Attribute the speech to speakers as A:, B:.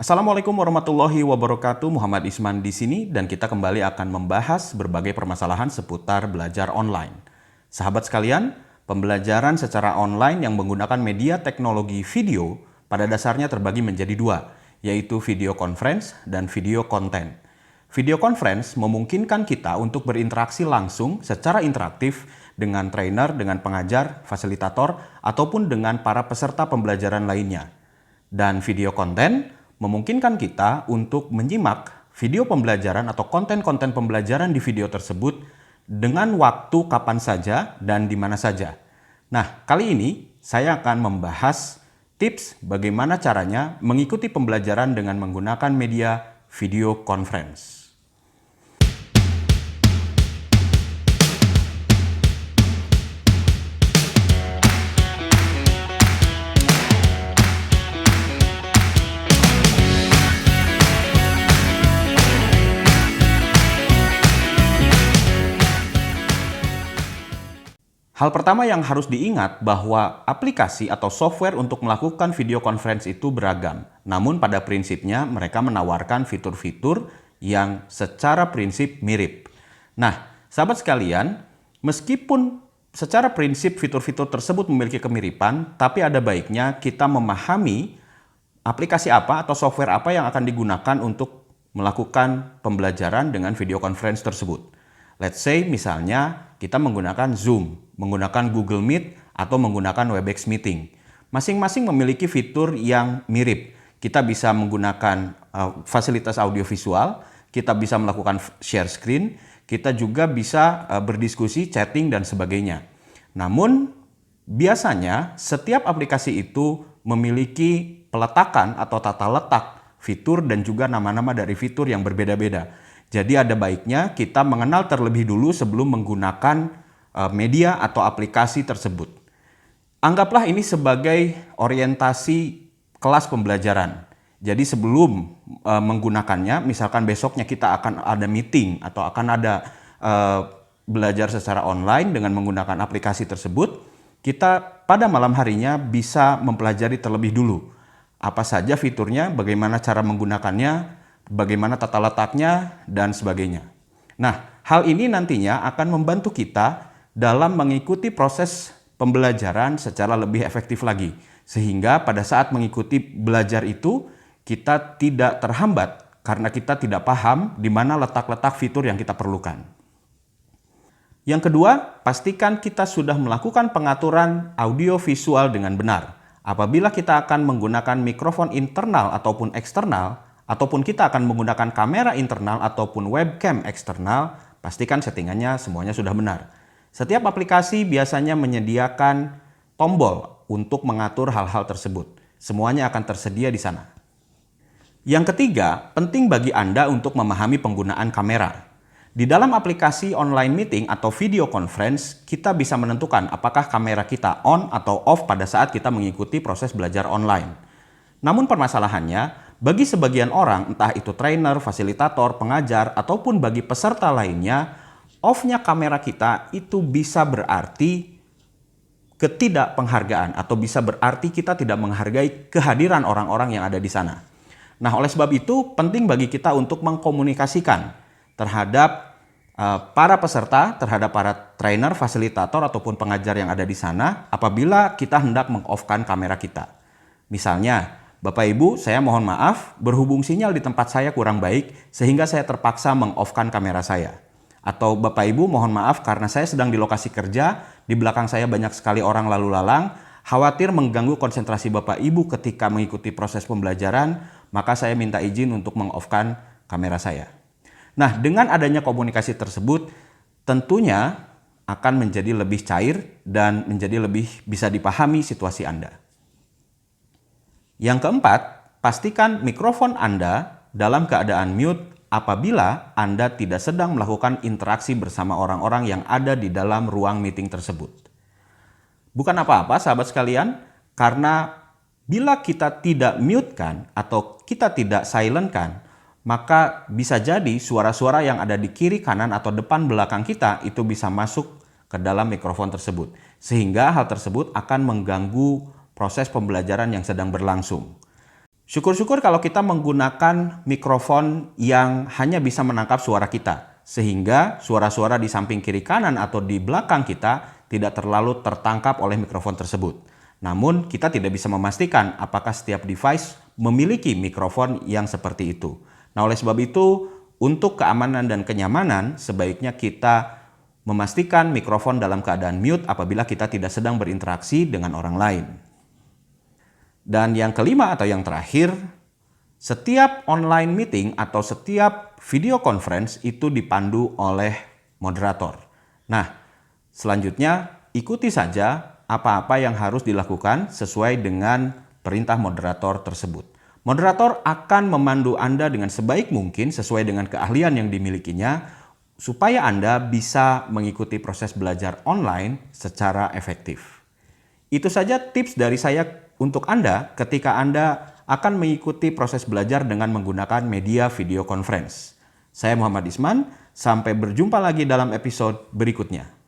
A: Assalamualaikum warahmatullahi wabarakatuh. Muhammad Isman di sini dan kita kembali akan membahas berbagai permasalahan seputar belajar online. Sahabat sekalian, pembelajaran secara online yang menggunakan media teknologi video pada dasarnya terbagi menjadi dua, yaitu video conference dan video content. Video conference memungkinkan kita untuk berinteraksi langsung secara interaktif dengan trainer, dengan pengajar, fasilitator, ataupun dengan para peserta pembelajaran lainnya. Dan video content memungkinkan kita untuk menyimak video pembelajaran atau konten-konten pembelajaran di video tersebut dengan waktu kapan saja dan di mana saja. Nah, kali ini saya akan membahas tips bagaimana caranya mengikuti pembelajaran dengan menggunakan media video conference. Hal pertama yang harus diingat bahwa aplikasi atau software untuk melakukan video conference itu beragam. Namun pada prinsipnya mereka menawarkan fitur-fitur yang secara prinsip mirip. Nah, sahabat sekalian, meskipun secara prinsip fitur-fitur tersebut memiliki kemiripan, tapi ada baiknya kita memahami aplikasi apa atau software apa yang akan digunakan untuk melakukan pembelajaran dengan video conference tersebut. Let's say misalnya kita menggunakan Zoom, menggunakan Google Meet, atau menggunakan Webex Meeting. Masing-masing memiliki fitur yang mirip. Kita bisa menggunakan fasilitas audiovisual, kita bisa melakukan share screen, kita juga bisa berdiskusi, chatting, dan sebagainya. Namun, biasanya setiap aplikasi itu memiliki peletakan atau tata letak fitur dan juga nama-nama dari fitur yang berbeda-beda. Jadi ada baiknya kita mengenal terlebih dulu sebelum menggunakan media atau aplikasi tersebut. Anggaplah ini sebagai orientasi kelas pembelajaran. Jadi sebelum menggunakannya, misalkan besoknya kita akan ada meeting atau akan ada belajar secara online dengan menggunakan aplikasi tersebut, kita pada malam harinya bisa mempelajari terlebih dulu apa saja fiturnya, bagaimana cara menggunakannya, bagaimana tata letaknya, dan sebagainya. Nah, hal ini nantinya akan membantu kita dalam mengikuti proses pembelajaran secara lebih efektif lagi. Sehingga pada saat mengikuti belajar itu, kita tidak terhambat karena kita tidak paham di mana letak-letak fitur yang kita perlukan. Yang kedua, pastikan kita sudah melakukan pengaturan audio visual dengan benar. Apabila kita akan menggunakan mikrofon internal ataupun eksternal, ataupun kita akan menggunakan kamera internal ataupun webcam eksternal, pastikan settingannya semuanya sudah benar. Setiap aplikasi biasanya menyediakan tombol untuk mengatur hal-hal tersebut. Semuanya akan tersedia di sana. Yang ketiga, penting bagi Anda untuk memahami penggunaan kamera. Di dalam aplikasi online meeting atau video conference, kita bisa menentukan apakah kamera kita on atau off pada saat kita mengikuti proses belajar online. Namun permasalahannya, bagi sebagian orang, entah itu trainer, fasilitator, pengajar, ataupun bagi peserta lainnya, off-nya kamera kita itu bisa berarti ketidakpenghargaan atau bisa berarti kita tidak menghargai kehadiran orang-orang yang ada di sana. Nah, oleh sebab itu penting bagi kita untuk mengkomunikasikan terhadap para peserta, terhadap para trainer, fasilitator, ataupun pengajar yang ada di sana apabila kita hendak meng-off-kan kamera kita. Misalnya, Bapak Ibu, saya mohon maaf, berhubung sinyal di tempat saya kurang baik sehingga saya terpaksa meng-off-kan kamera saya. Atau Bapak Ibu, mohon maaf karena saya sedang di lokasi kerja, di belakang saya banyak sekali orang lalu lalang, khawatir mengganggu konsentrasi Bapak Ibu ketika mengikuti proses pembelajaran, maka saya minta izin untuk meng-off-kan kamera saya. Nah, dengan adanya komunikasi tersebut, tentunya akan menjadi lebih cair dan menjadi lebih bisa dipahami situasi Anda. Yang keempat, pastikan mikrofon Anda dalam keadaan mute apabila Anda tidak sedang melakukan interaksi bersama orang-orang yang ada di dalam ruang meeting tersebut. Bukan apa-apa sahabat sekalian, karena bila kita tidak mute-kan atau kita tidak silent-kan, maka bisa jadi suara-suara yang ada di kiri, kanan, atau depan belakang kita itu bisa masuk ke dalam mikrofon tersebut. Sehingga hal tersebut akan mengganggu proses pembelajaran yang sedang berlangsung. Syukur-syukur kalau kita menggunakan mikrofon yang hanya bisa menangkap suara kita, sehingga suara-suara di samping kiri kanan atau di belakang kita tidak terlalu tertangkap oleh mikrofon tersebut. Namun, kita tidak bisa memastikan apakah setiap device memiliki mikrofon yang seperti itu. Nah, oleh sebab itu, untuk keamanan dan kenyamanan, sebaiknya kita memastikan mikrofon dalam keadaan mute apabila kita tidak sedang berinteraksi dengan orang lain. Dan yang kelima atau yang terakhir, setiap online meeting atau setiap video conference itu dipandu oleh moderator. Nah, selanjutnya ikuti saja apa-apa yang harus dilakukan sesuai dengan perintah moderator tersebut. Moderator akan memandu Anda dengan sebaik mungkin sesuai dengan keahlian yang dimilikinya supaya Anda bisa mengikuti proses belajar online secara efektif. Itu saja tips dari saya untuk Anda ketika Anda akan mengikuti proses belajar dengan menggunakan media video conference. Saya Muhammad Isman, sampai berjumpa lagi dalam episode berikutnya.